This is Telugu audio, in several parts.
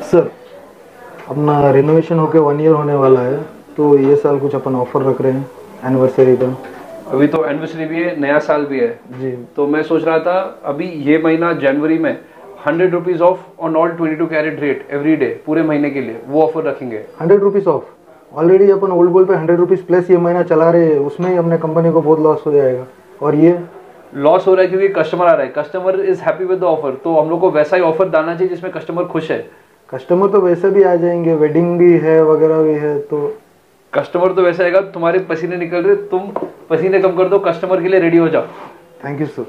सर अपना रिनोवेशन होके 1 ईयर होने वाला है, तो ये साल कुछ अपन ऑफर रख रहे हैं एनिवर्सरी का। अभी तो एनिवर्सरी भी है, नया साल भी है जी। तो मैं सोच रहा था अभी ये महीना जनवरी में 100 rupees off on all 22 carat rate every day पूरे महीने के लिए वो ऑफर रखेंगे। 100 रुपीज़ ऑफ। ऑलरेडी अपन ओल्ड गोल्ड पे 100 रुपीज़ प्लस ये महीना चला रहे हैं, उसमें ही अपने कंपनी को बहुत लॉस हो जाएगा। और ये लॉस हो रहा है क्योंकि कस्टमर आ रहा है, customer is happy with the offer, तो हम लोग को वैसा ही ऑफर डालना चाहिए जिसमें कस्टमर खुश है। कस्टमर तो वैसे भी आ जाएंगे, वेडिंग भी है वगैरह भी है, तो कस्टमर तो वैसे आएगा। तुम्हारे पसीने निकल रहे, तुम पसीने कम कर दो, कस्टमर के लिए रेडी हो जाओ। Thank you sir.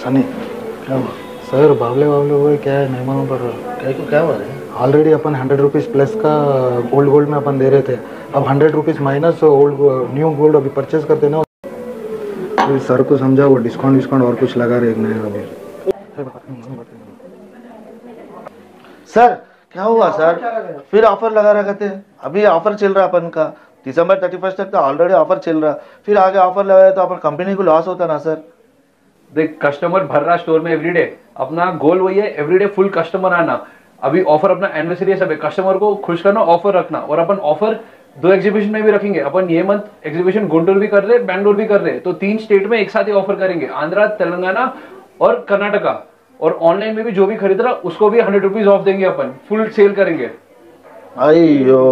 सनी क्या हुआ सर? बावले हुए क्या है मेहमानों पर? क्या हुआ है? ऑलरेडी अपन 100 रुपीज़ प्लस का ओल्ड गोल्ड में अपन दे रहे थे, अब 100 rupees minus old new gold अभी परचेज करते ना, तो सर को समझा वो डिस्काउंट और कुछ लगा रहे नया अभी। सर क्या हुआ सर? फिर ऑफर लगा रखा थे। अभी ऑफर चल रहा अपन का, दिसंबर 31 तक का ऑलरेडी ऑफर चल रहा, फिर आगे ऑफर लगाया तो अपन कंपनी को लॉस होता ना सर। देख कस्टमर भर रहा स्टोर में एवरीडे, अपना गोल वही है एवरीडे फुल कस्टमर आना। अभी ऑफर अपना एनिवर्सरी है, सब है, कस्टमर को खुश करना, ऑफर रखना। और अपन ऑफर 2 एग्जीबिशन में भी रखेंगे। अपन ये मंथ एग्जीबिशन गुंटूर भी कर रहे, बैंगलोर भी कर रहे, तो 3 स्टेट में एक साथ ही ऑफर करेंगे, आंध्रा, तेलंगाना और कर्नाटका। और ऑनलाइन में भी जो भी खरीद रहा उसको भी 100 रुपीज ऑफ देंगे, अपन फुल सेल करेंगे। अయ్యో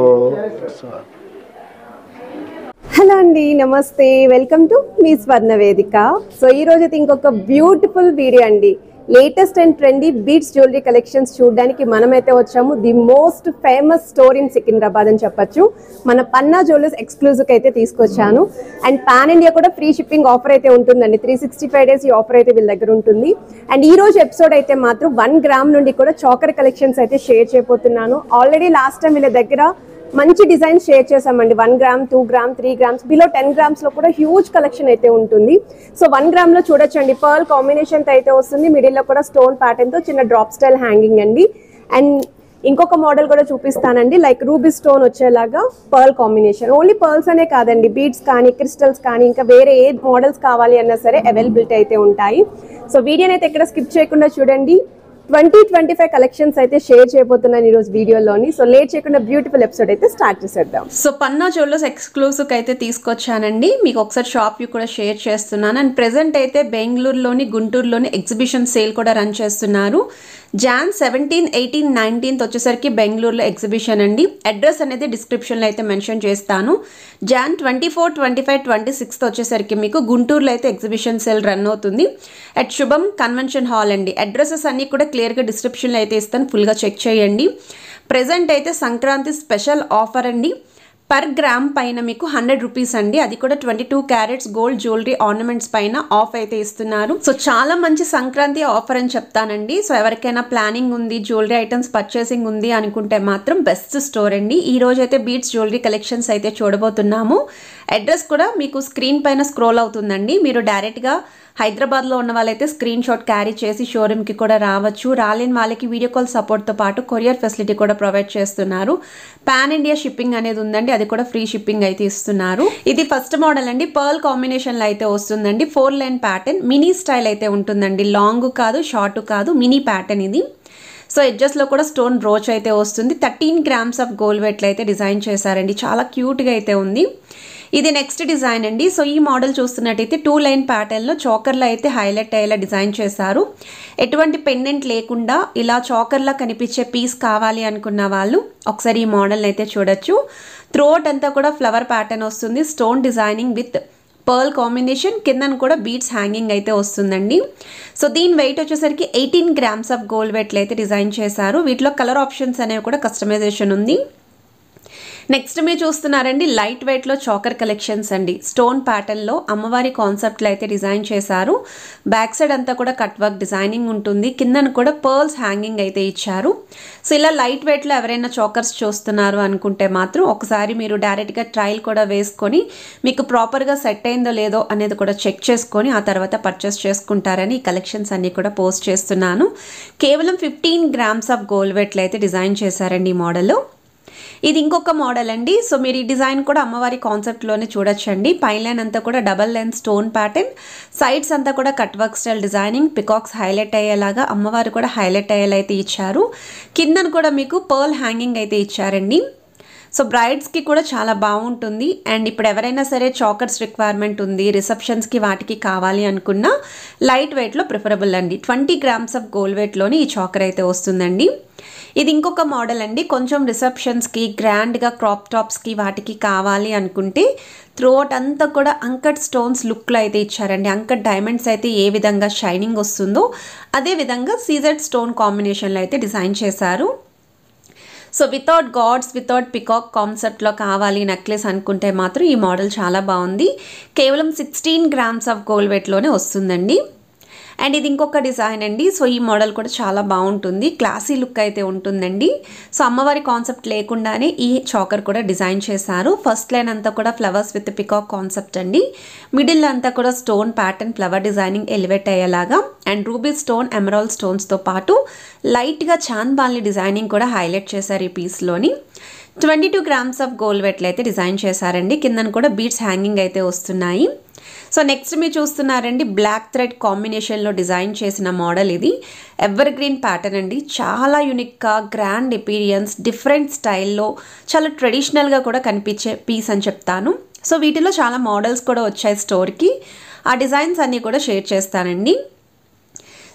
హలో అండి, నమస్తే, వెల్కమ్ టు మీ స్వర్ణ వేదిక. సో ఈ రోజు అయితే ఇంకొక బ్యూటిఫుల్ వీడియో అండి. Latest and trendy beats jewellery collections చూడడానికి మనమైతే వచ్చాము the most famous store in Secunderabad అని చెప్పొచ్చు. మన పన్నా జ్యువెలర్స్ ఎక్స్క్లూజివ్ అయితే తీసుకొచ్చాను. అండ్ పాన్ ఇండియా కూడా ఫ్రీ షిప్పింగ్ ఆఫర్ అయితే ఉంటుందండి. 365 డేస్ ఈ ఆఫర్ అయితే వీళ్ళ దగ్గర ఉంటుంది. అండ్ ఈ రోజు ఎపిసోడ్ అయితే మాత్రం 1 గ్రామ్ నుండి కూడా చాకర్ కలెక్షన్స్ అయితే షేర్ చేయబోతున్నాను. ఆల్రెడీ లాస్ట్ టైం వీళ్ళ దగ్గర మంచి డిజైన్ షేర్ చేసామండి. 1 gram, 2 gram, 3 grams, below 10 grams లో కూడా హ్యూజ్ కలెక్షన్ అయితే ఉంటుంది. సో 1 గ్రామ్ లో చూడొచ్చండి, పర్ల్ కాంబినేషన్ తో అయితే వస్తుంది. మిడిల్ లో కూడా స్టోన్ ప్యాటర్న్ తో చిన్న డ్రాప్ స్టైల్ హ్యాంగింగ్ అండి. అండ్ ఇంకొక మోడల్ కూడా చూపిస్తానండి, లైక్ రూబీ స్టోన్ వచ్చేలాగా పర్ల్ కాంబినేషన్. ఓన్లీ పర్ల్స్ అనే కాదండి, బీడ్స్ కానీ క్రిస్టల్స్ కానీ ఇంకా వేరే ఏ మోడల్స్ కావాలి అన్నా సరే అవైలబిలిటీ అయితే ఉంటాయి. సో వీడియోని అయితే ఎక్కడ స్కిప్ చేయకుండా చూడండి. 2025 కలెక్షన్స్ అయితే షేర్ చేయబోతున్నాను ఈ రోజు వీడియోలోని. సో లేట్ చేయకుండా బ్యూటిఫుల్ ఎపిసోడ్ అయితే స్టార్ట్ చేసేద్దాం. సో పన్నా జ్యువెలర్స్ ఎక్స్క్లూజివ్ అయితే తీసుకొచ్చానండి. మీకు ఒకసారి షాప్ వ్యూ కూడా షేర్ చేస్తున్నాను. అండ్ ప్రెసెంట్ అయితే బెంగళూరులోని, గుంటూరులోని ఎగ్జిబిషన్ సేల్ కూడా రన్ చేస్తున్నారు. జాన్ 17, 18, 19 వచ్చేసరికి బెంగళూరులో ఎగ్జిబిషన్ అండి. అడ్రస్ అనేది డిస్క్రిప్షన్లో అయితే మెన్షన్ చేస్తాను. జాన్ 24, 25, 26 వచ్చేసరికి మీకు గుంటూరులో అయితే ఎగ్జిబిషన్ సేల్ రన్ అవుతుంది అట్ శుభం కన్వెన్షన్ హాల్ అండి. అడ్రసెస్ అన్నీ కూడా క్లియర్గా డిస్క్రిప్షన్లో అయితే ఇస్తాను, ఫుల్గా చెక్ చేయండి. ప్రెజెంట్ అయితే సంక్రాంతి స్పెషల్ ఆఫర్ అండి. పర్ గ్రామ్ పైన మీకు 100 రూపీస్ అండి, అది కూడా 22 క్యారెట్స్ గోల్డ్ జ్యువెలరీ ఆర్నమెంట్స్ పైన ఆఫ్ అయితే ఇస్తున్నారు. సో చాలా మంచి సంక్రాంతి ఆఫర్ అని చెప్తానండి. సో ఎవరికైనా ప్లానింగ్ ఉంది, జ్యువెలరీ ఐటమ్స్ పర్చేసింగ్ ఉంది అనుకుంటే మాత్రం బెస్ట్ స్టోర్ అండి. ఈ రోజు అయితే బీట్స్ జ్యువెలరీ కలెక్షన్స్ అయితే చూడబోతున్నాము. అడ్రస్ కూడా మీకు స్క్రీన్ పైన స్క్రోల్ అవుతుందండి. మీరు డైరెక్ట్గా హైదరాబాద్లో ఉన్న వాళ్ళైతే స్క్రీన్ షాట్ క్యారీ చేసి షోరూమ్కి కూడా రావచ్చు. రాలేని వాళ్ళకి వీడియో కాల్ సపోర్ట్తో పాటు కొరియర్ ఫెసిలిటీ కూడా ప్రొవైడ్ చేస్తున్నారు. పాన్ ఇండియా షిప్పింగ్ అనేది ఉందండి, అది కూడా ఫ్రీ షిప్పింగ్ అయితే ఇస్తున్నారు. ఇది ఫస్ట్ మోడల్ అండి, పర్ల్ కాంబినేషన్లో అయితే వస్తుందండి. 4 లైన్ ప్యాటర్న్, మినీ స్టైల్ అయితే ఉంటుందండి. లాంగ్ కాదు, షార్ట్ కాదు, మినీ ప్యాటర్న్ ఇది. సో ఎడ్జెస్లో కూడా స్టోన్ బ్రోచ్ అయితే వస్తుంది. 13 గ్రామ్స్ ఆఫ్ గోల్డ్ వెట్లు అయితే డిజైన్ చేశారండి, చాలా క్యూట్గా అయితే ఉంది. ఇది నెక్స్ట్ డిజైన్ అండి. సో ఈ మోడల్ చూస్తున్నట్టయితే 2 లైన్ ప్యాటర్న్లో చాకర్లో అయితే హైలైట్ అయ్యేలా డిజైన్ చేశారు. ఎటువంటి పెండెంట్ లేకుండా ఇలా చాకర్లా కనిపించే పీస్ కావాలి అనుకున్న వాళ్ళు ఒకసారి ఈ మోడల్ అయితే చూడొచ్చు. త్రోట్ అంతా కూడా ఫ్లవర్ ప్యాటర్న్ వస్తుంది, stone designing with pearl combination, కిందన కూడా బీడ్స్ హ్యాంగింగ్ అయితే వస్తుందండి. సో దీని వెయిట్ వచ్చేసరికి 18 గ్రామ్స్ ఆఫ్ గోల్డ్ వెట్లు అయితే డిజైన్ చేశారు. వీటిలో కలర్ ఆప్షన్స్ అనేవి కూడా కస్టమైజేషన్ ఉంది. నెక్స్ట్ మీరు చూస్తున్నారండి లైట్ వెయిట్లో చాకర్ కలెక్షన్స్ అండి. స్టోన్ ప్యాటర్న్లో అమ్మవారి కాన్సెప్ట్లో అయితే డిజైన్ చేశారు. బ్యాక్ సైడ్ అంతా కూడా కట్ వర్క్ డిజైనింగ్ ఉంటుంది, కిందన కూడా పర్ల్స్ హ్యాంగింగ్ అయితే ఇచ్చారు. సో ఇలా లైట్ వెయిట్లో ఎవరైనా చాకర్స్ చూస్తున్నారు అనుకుంటే మాత్రం ఒకసారి మీరు డైరెక్ట్గా ట్రయల్ కూడా వేసుకొని మీకు ప్రాపర్గా సెట్ అయిందో లేదో అనేది కూడా చెక్ చేసుకొని ఆ తర్వాత పర్చేస్ చేసుకుంటారని ఈ కలెక్షన్స్ అన్నీ కూడా పోస్ట్ చేస్తున్నాను. కేవలం 15 గ్రామ్స్ ఆఫ్ గోల్డ్ వెట్లు అయితే డిజైన్ చేశారండి ఈ మోడల్లో. ఇది ఇంకొక మోడల్ అండి. సో మీరు ఈ డిజైన్ కూడా అమ్మవారి కాన్సెప్ట్లోనే చూడొచ్చండి. పైన లైన్ అంతా కూడా double line stone pattern, sides అంతా కూడా cut work style designing, peacocks highlight అయ్యేలాగా అమ్మవారు కూడా హైలైట్ అయ్యేలా అయితే ఇచ్చారు. కిందను కూడా మీకు పర్ల్ హ్యాంగింగ్ అయితే ఇచ్చారండి. సో బ్రైడ్స్కి కూడా చాలా బాగుంటుంది. అండ్ ఇప్పుడు ఎవరైనా సరే చాకర్స్ రిక్వైర్మెంట్ ఉంది, రిసెప్షన్స్కి వాటికి కావాలి అనుకున్న లైట్ వెయిట్లో ప్రిఫరబుల్ అండి. 20 grams ఆఫ్ గోల్డ్ వెయిట్లోని ఈ చాకర్ అయితే వస్తుందండి. ఇది ఇంకొక మోడల్ అండి. కొంచెం రిసెప్షన్స్కి గ్రాండ్గా క్రాప్ టాప్స్కి వాటికి కావాలి అనుకుంటే త్రూఅవుట్ అంతా కూడా అంకట్ స్టోన్స్ లుక్లో అయితే ఇచ్చారండి. అంకట్ డైమండ్స్ అయితే ఏ విధంగా షైనింగ్ వస్తుందో అదే విధంగా సీజెడ్ స్టోన్ కాంబినేషన్లో అయితే డిజైన్ చేశారు. So without gods, without peacock కాన్సెప్ట్లో కావాలి నెక్లెస్ అనుకుంటే మాత్రం ఈ మోడల్ చాలా బాగుంది. కేవలం 16 grams ఆఫ్ గోల్డ్ వెయిట్లోనే వస్తుందండి. అండ్ ఇది ఇంకొక డిజైన్ అండి. సో ఈ మోడల్ కూడా చాలా బాగుంటుంది, క్లాసీ లుక్ అయితే ఉంటుందండి. సో అమ్మవారి కాన్సెప్ట్ లేకుండానే ఈ చాకర్ కూడా డిజైన్ చేశారు. ఫస్ట్ లైన్ అంతా కూడా ఫ్లవర్స్ విత్ పికాక్ కాన్సెప్ట్ అండి. మిడిల్ అంతా కూడా stone pattern, flower designing elevate అయ్యేలాగా, అండ్ రూబీ స్టోన్, ఎమరాల్డ్ స్టోన్స్తో పాటు లైట్గా చాంద్బాలి డిజైనింగ్ కూడా హైలైట్ చేశారు ఈ పీస్లోని. 22 grams ఆఫ్ గోల్డ్ వెయిట్లో అయితే డిజైన్ చేశారండి. కిందన కూడా బీడ్స్ హ్యాంగింగ్ అయితే వస్తున్నాయి. సో నెక్స్ట్ మీరు చూస్తున్నారండి, బ్లాక్ థ్రెడ్ కాంబినేషన్లో డిజైన్ చేసిన మోడల్. ఇది ఎవర్ గ్రీన్ ప్యాటర్న్ అండి. చాలా యూనిక్గా, గ్రాండ్ ఎపీరియన్స్, డిఫరెంట్ స్టైల్లో, చాలా ట్రెడిషనల్గా కూడా కనిపించే పీస్ అని చెప్తాను. సో వీటిలో చాలా మోడల్స్ కూడా వచ్చాయి స్టోర్కి. ఆ డిజైన్స్ అన్నీ కూడా షేర్ చేస్తానండి.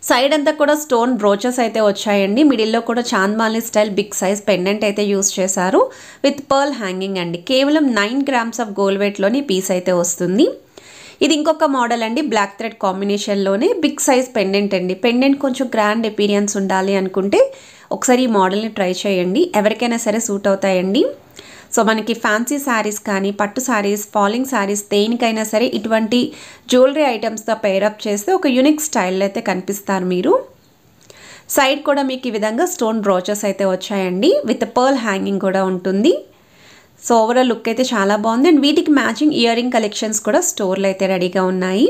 సైడ్ అంతా కూడా స్టోన్ బ్రోచెస్ అయితే వచ్చాయండి. మిడిల్లో కూడా chandbali style big size pendant అయితే యూస్ చేశారు విత్ పర్ల్ హ్యాంగింగ్ అండి. కేవలం 9 grams ఆఫ్ గోల్డ్ వెయిట్లోని పీస్ అయితే వస్తుంది. ఇది ఇంకొక మోడల్ అండి. బ్లాక్ థ్రెడ్ కాంబినేషన్లోనే బిగ్ సైజ్ పెండెంట్ అండి. పెండెంట్ కొంచెం గ్రాండ్ ఎపీరియన్స్ ఉండాలి అనుకుంటే ఒకసారి ఈ మోడల్ని ట్రై చేయండి, ఎవరికైనా సరే సూట్ అవుతాయండి. సో మనకి ఫ్యాన్సీ శారీస్ కానీ, పట్టు శారీస్, ఫాలింగ్ శారీస్, దేనికైనా సరే ఇటువంటి జ్యువెలరీ ఐటమ్స్తో పేరప్ చేస్తే ఒక యూనిక్ స్టైల్లో అయితే కనిపిస్తారు మీరు. సైడ్ కూడా మీకు ఈ విధంగా స్టోన్ బ్రోచెస్ అయితే వచ్చాయండి, విత్ పర్ల్ హ్యాంగింగ్ కూడా ఉంటుంది. సో ఓవరాల్ లుక్ అయితే చాలా బాగుంది. అండ్ వీటికి మ్యాచింగ్ ఇయర్ రింగ్ కలెక్షన్స్ కూడా స్టోర్లో అయితే రెడీగా ఉన్నాయి.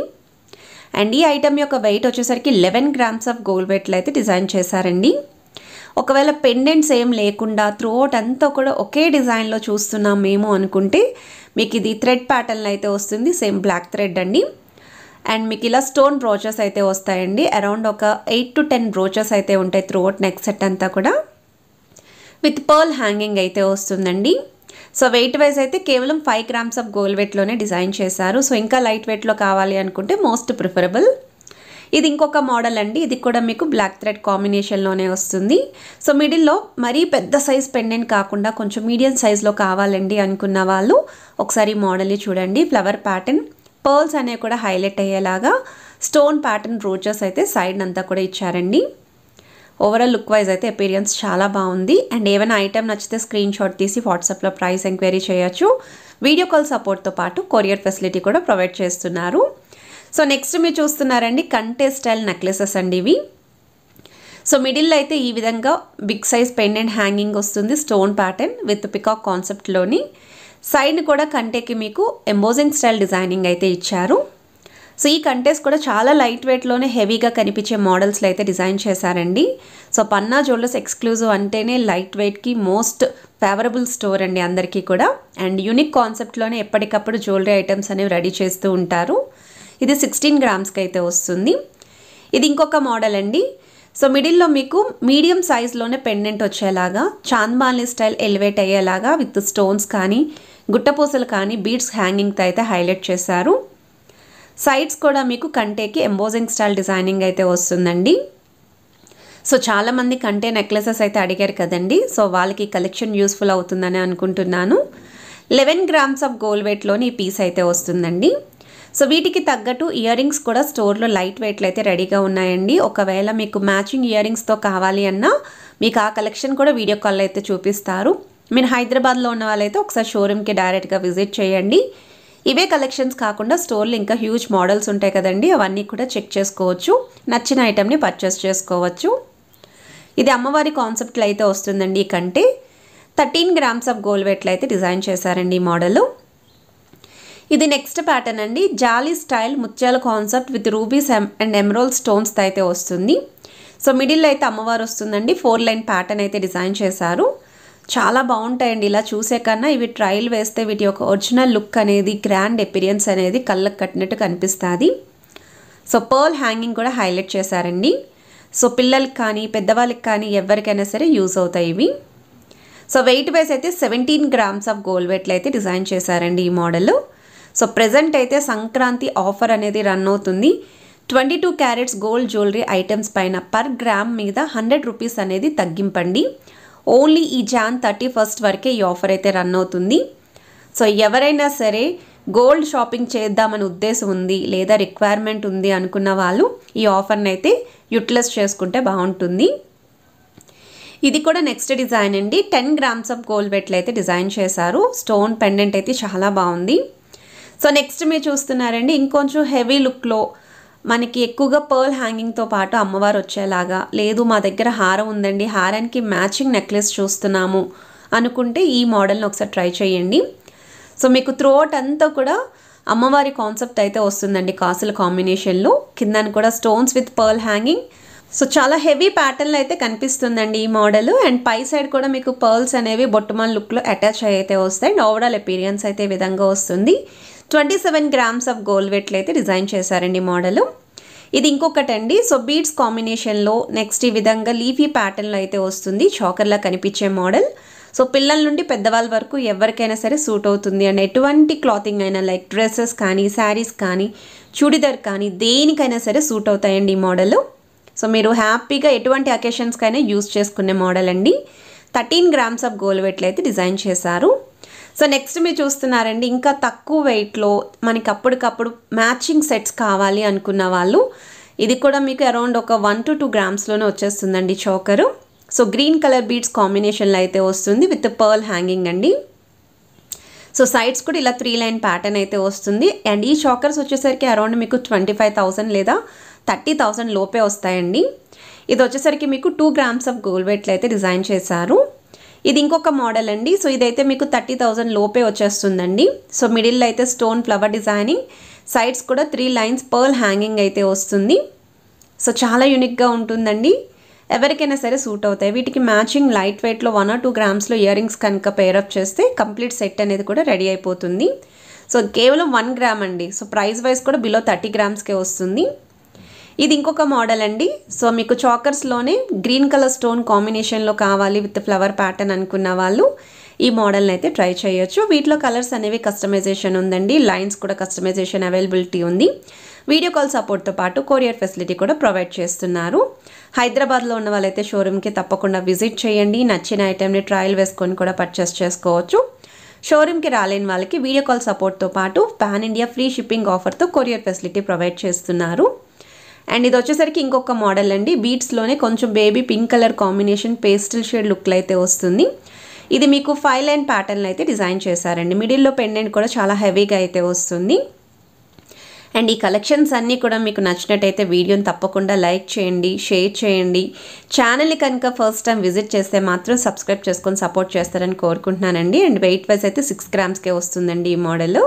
అండ్ ఈ ఐటమ్ యొక్క వెయిట్ వచ్చేసరికి 11 grams ఆఫ్ గోల్డ్ వెయిట్లో అయితే డిజైన్ చేశారండి. ఒకవేళ పెండెంట్స్ ఏం లేకుండా త్రూఅవుట్ అంతా కూడా ఒకే డిజైన్లో చూస్తున్నాం మేము అనుకుంటే మీకు ఇది థ్రెడ్ ప్యాటర్న్ అయితే వస్తుంది, సేమ్ బ్లాక్ థ్రెడ్ అండి. అండ్ మీకు ఇలా స్టోన్ బ్రోచెస్ అయితే వస్తాయండి. అరౌండ్ ఒక 8 to 10 బ్రోచెస్ అయితే ఉంటాయి త్రూఅవుట్ నెక్ సెట్ అంతా కూడా, విత్ పర్ల్ హ్యాంగింగ్ అయితే వస్తుందండి. సో వెయిట్ వైజ్ అయితే కేవలం 5 grams ఆఫ్ గోల్డ్ వెయిట్లోనే డిజైన్ చేశారు. సో ఇంకా లైట్ వెయిట్లో కావాలి అనుకుంటే మోస్ట్ ప్రిఫరబుల్. ఇది ఇంకొక మోడల్ అండి. ఇది కూడా మీకు బ్లాక్ థ్రెడ్ కాంబినేషన్లోనే వస్తుంది. సో మిడిల్లో మరీ పెద్ద సైజ్ పెండెంట్ కాకుండా కొంచెం మీడియం సైజ్లో కావాలండి అనుకున్న వాళ్ళు ఒకసారి మోడల్ని చూడండి. ఫ్లవర్ ప్యాటర్న్, పర్ల్స్ అనేవి కూడా హైలైట్ అయ్యేలాగా స్టోన్ ప్యాటర్న్ బ్రోచెస్ అయితే సైడ్ అంతా కూడా ఇచ్చారండి. ఓవరాల్ లుక్ వైజ్ అయితే అపీరియన్స్ చాలా బాగుంది. అండ్ ఏమైనా ఐటమ్ నచ్చితే స్క్రీన్ షాట్ తీసి వాట్సాప్లో ప్రైస్ ఎంక్వైరీ చేయొచ్చు. వీడియో కాల్ సపోర్ట్తో పాటు కొరియర్ ఫెసిలిటీ కూడా ప్రొవైడ్ చేస్తున్నారు. సో నెక్స్ట్ మీరు చూస్తున్నారండి, కంటే స్టైల్ నెక్లెసెస్ అండి ఇవి. సో మిడిల్లో అయితే ఈ విధంగా బిగ్ సైజ్ పెండెంట్ హ్యాంగింగ్ వస్తుంది, స్టోన్ ప్యాటర్న్ విత్ పికాక్ కాన్సెప్ట్లోని. సైడ్ కూడా కంటేకి మీకు ఎంబోజింగ్ స్టైల్ డిజైనింగ్ అయితే ఇచ్చారు. సో ఈ కంటెస్ కూడా చాలా లైట్ వెయిట్లోనే హెవీగా కనిపించే మోడల్స్లో అయితే డిజైన్ చేశారండి. సో పన్నా జ్యువెలర్స్ ఎక్స్క్లూజివ్ అంటేనే లైట్ వెయిట్కి మోస్ట్ ఫేవరబుల్ స్టోర్ అండి అందరికీ కూడా. అండ్ యూనిక్ కాన్సెప్ట్లోనే ఎప్పటికప్పుడు జ్యువెలరీ ఐటమ్స్ అనేవి రెడీ చేస్తూ ఉంటారు. ఇది 16 grams అయితే వస్తుంది. ఇది ఇంకొక మోడల్ అండి. సో మిడిల్లో మీకు మీడియం సైజ్లోనే పెండెంట్ వచ్చేలాగా చాంద్బాలి స్టైల్ ఎలివేట్ అయ్యేలాగా విత్ స్టోన్స్ కానీ, గుట్టపూసలు కానీ, బీడ్స్ హ్యాంగింగ్తో అయితే హైలైట్ చేశారు. సైడ్స్ కూడా మీకు కంటేకి ఎంబోజింగ్ స్టైల్ డిజైనింగ్ అయితే వస్తుందండి. సో చాలామంది కంటే నెక్లెసెస్ అయితే అడిగారు కదండి. సో వాళ్ళకి కలెక్షన్ యూస్ఫుల్ అవుతుందని అనుకుంటున్నాను. 11 grams ఆఫ్ గోల్డ్ వెయిట్లోని ఈ పీస్ అయితే వస్తుందండి. సో వీటికి తగ్గట్టు ఇయర్ రింగ్స్ కూడా స్టోర్లో లైట్ వెయిట్లో అయితే రెడీగా ఉన్నాయండి. ఒకవేళ మీకు మ్యాచింగ్ ఇయర్ రింగ్స్తో కావాలి అన్నా మీకు ఆ కలెక్షన్ కూడా వీడియో కాల్లో అయితే చూపిస్తారు. మీరు హైదరాబాద్లో ఉన్న వాళ్ళైతే ఒకసారి షోరూమ్కి డైరెక్ట్గా విజిట్ చేయండి. ఇవే కలెక్షన్స్ కాకుండా స్టోర్లో ఇంకా హ్యూజ్ మోడల్స్ ఉంటాయి కదండి, అవన్నీ కూడా చెక్ చేసుకోవచ్చు, నచ్చిన ఐటెంని పర్చేస్ చేసుకోవచ్చు. ఇది అమ్మవారి కాన్సెప్ట్లో అయితే వస్తుందండి. ఈ కంటే 13 grams ఆఫ్ గోల్డ్ వెయిట్లో అయితే డిజైన్ చేశారండి ఈ మోడల్. ఇది నెక్స్ట్ ప్యాటర్న్ అండి. జాలీ స్టైల్ ముత్యాల concept with rubies and emerald స్టోన్స్తో అయితే వస్తుంది. సో మిడిల్లో అయితే అమ్మవారు వస్తుందండి. 4 line ప్యాటర్న్ అయితే డిజైన్ చేశారు. చాలా బాగుంటాయండి. ఇలా చూసే కన్నా ఇవి ట్రయల్ వేస్తే వీటి యొక్క ఒరిజినల్ లుక్ అనేది, గ్రాండ్ ఎపీరియన్స్ అనేది కళ్ళకు కట్టినట్టు కనిపిస్తుంది. సో పర్ల్ హ్యాంగింగ్ కూడా హైలైట్ చేశారండి. సో పిల్లలకి కానీ పెద్దవాళ్ళకి కానీ ఎవరికైనా సరే యూజ్ అవుతాయి ఇవి. సో వెయిట్ వైజ్ అయితే 17 grams ఆఫ్ గోల్డ్ వెయిట్లో అయితే డిజైన్ చేశారండి ఈ మోడల్. సో ప్రెజెంట్ అయితే సంక్రాంతి ఆఫర్ అనేది రన్ అవుతుంది. 22 క్యారెట్స్ గోల్డ్ జ్యువెలరీ ఐటమ్స్ పైన పర్ గ్రామ్ మీద 100 రూపీస్ అనేది తగ్గింపండి. ఓన్లీ ఈ Jan 31st వరకే ఈ ఆఫర్ అయితే రన్ అవుతుంది. సో ఎవరైనా సరే గోల్డ్ షాపింగ్ చేద్దామని ఉద్దేశం ఉంది లేదా రిక్వైర్మెంట్ ఉంది అనుకున్న వాళ్ళు ఈ ఆఫర్ని అయితే యూటిలైజ్ చేసుకుంటే బాగుంటుంది. ఇది కూడా నెక్స్ట్ డిజైన్ అండి. 10 grams ఆఫ్ గోల్డ్ వెయిట్లో అయితే డిజైన్ చేశారు. స్టోన్ పెండెంట్ అయితే చాలా బాగుంది. సో నెక్స్ట్ మీరు చూస్తున్నారండి ఇంకొంచెం హెవీ లుక్లో మనకి ఎక్కువగా పర్ల్ హ్యాంగింగ్తో పాటు అమ్మవారు వచ్చేలాగా, లేదు మా దగ్గర హారం ఉందండి, హారానికి మ్యాచింగ్ నెక్లెస్ చూస్తున్నాము అనుకుంటే ఈ మోడల్ని ఒకసారి ట్రై చేయండి. సో మీకు త్రోట్ అంతా కూడా అమ్మవారి కాన్సెప్ట్ అయితే వస్తుందండి కాసుల కాంబినేషన్లో. కిందన కూడా stones with pearl hanging. So చాలా హెవీ ప్యాటర్న్ అయితే కనిపిస్తుందండి ఈ మోడల్. అండ్ పై సైడ్ కూడా మీకు పర్ల్స్ అనేవి బొట్టుమాన్ లుక్లో అటాచ్ అయితే వస్తాయి. అండ్ ఓవరాల్ అపీరియన్స్ అయితే ఈ విధంగా వస్తుంది. 27 grams ఆఫ్ గోల్డ్ వెయిట్లో అయితే డిజైన్ చేశారండి మోడల్. ఇది ఇంకొకటండి. సో బీడ్స్ కాంబినేషన్లో నెక్స్ట్ ఈ విధంగా లీఫీ ప్యాటర్న్లో అయితే వస్తుంది. చాకర్లా కనిపించే మోడల్. సో పిల్లల నుండి పెద్దవాళ్ళ వరకు ఎవరికైనా సరే సూట్ అవుతుంది. అండ్ ఎటువంటి క్లాతింగ్ అయినా లైక్ డ్రెస్సెస్ కానీ, శారీస్ కానీ, చుడిదార్ కానీ దేనికైనా సరే సూట్ అవుతాయండి ఈ మోడల్. సో మీరు హ్యాపీగా ఎటువంటి అకేషన్స్కైనా యూజ్ చేసుకునే మోడల్ అండి. 13 grams ఆఫ్ గోల్డ్ వెయిట్లో అయితే డిజైన్ చేశారు. సో నెక్స్ట్ మీరు చూస్తున్నారండి ఇంకా తక్కువ వెయిట్లో మనకి అప్పటికప్పుడు మ్యాచింగ్ సెట్స్ కావాలి అనుకున్న వాళ్ళు ఇది కూడా మీకు అరౌండ్ ఒక 1 to 2 grams వచ్చేస్తుందండి choker. So green colour beads కాంబినేషన్లో అయితే వస్తుంది విత్ పర్ల్ హ్యాంగింగ్ అండి. సో సైడ్స్ కూడా ఇలా 3 line ప్యాటర్న్ అయితే వస్తుంది. అండ్ ఈ చాకర్స్ వచ్చేసరికి అరౌండ్ మీకు 25,000 లేదా 30,000 లోపే వస్తాయండి. ఇది వచ్చేసరికి మీకు 2 grams ఆఫ్ గోల్డ్ వెయిట్లో అయితే డిజైన్ చేశారు. ఇది ఇంకొక మోడల్ అండి. సో ఇదైతే మీకు 30,000 లోపే వచ్చేస్తుందండి. సో మిడిల్లో అయితే స్టోన్ ఫ్లవర్ డిజైనింగ్, సైడ్స్ కూడా 3 lines పర్ల్ హ్యాంగింగ్ అయితే వస్తుంది. సో చాలా యూనిక్గా ఉంటుందండి. ఎవరికైనా సరే సూట్ అవుతాయి. వీటికి మ్యాచింగ్ లైట్ వెయిట్లో 1 or 2 grams ఇయర్ రింగ్స్ కనుక పేరప్ చేస్తే కంప్లీట్ సెట్ అనేది కూడా రెడీ అయిపోతుంది. సో కేవలం 1 gram అండి. సో ప్రైస్ వైజ్ కూడా బిలో 30 gramsకే వస్తుంది. ఇది ఇంకొక మోడల్ అండి. సో మీకు చాకర్స్లోనే గ్రీన్ కలర్ స్టోన్ కాంబినేషన్లో కావాలి విత్ ఫ్లవర్ ప్యాటర్న్ అనుకున్న వాళ్ళు ఈ మోడల్ని అయితే ట్రై చేయొచ్చు. వీటిలో కలర్స్ అనేవి కస్టమైజేషన్ ఉందండి. లైన్స్ కూడా కస్టమైజేషన్ అవైలబిలిటీ ఉంది. వీడియో కాల్ సపోర్ట్తో పాటు కొరియర్ ఫెసిలిటీ కూడా ప్రొవైడ్ చేస్తున్నారు. హైదరాబాద్లో ఉన్న వాళ్ళైతే షోరూమ్కి తప్పకుండా విజిట్ చేయండి. నచ్చిన ఐటెంని ట్రయల్ వేసుకొని కూడా పర్చేస్ చేసుకోవచ్చు. షోరూమ్కి రాలేని వాళ్ళకి వీడియో కాల్ సపోర్ట్తో పాటు పాన్ ఇండియా ఫ్రీ షిప్పింగ్ ఆఫర్తో కొరియర్ ఫెసిలిటీ ప్రొవైడ్ చేస్తున్నారు. అండ్ ఇది వచ్చేసరికి ఇంకొక మోడల్ అండి. బీట్స్లోనే కొంచెం baby pink colour combination pastel shade లుక్లో అయితే వస్తుంది. ఇది మీకు 5 line ప్యాటర్న్లో అయితే డిజైన్ చేశారండి. మిడిల్లో పెండెంట్ కూడా చాలా హెవీగా అయితే వస్తుంది. అండ్ ఈ కలెక్షన్స్ అన్నీ కూడా మీకు నచ్చినట్టయితే వీడియోని తప్పకుండా లైక్ చేయండి, షేర్ చేయండి. ఛానల్ని కనుక ఫస్ట్ టైం విజిట్ చేస్తే మాత్రం సబ్స్క్రైబ్ చేసుకొని సపోర్ట్ చేస్తారని కోరుకుంటున్నానండి. అండ్ వెయిట్ వైజ్ అయితే 6 gramsకే వస్తుందండి ఈ మోడల్.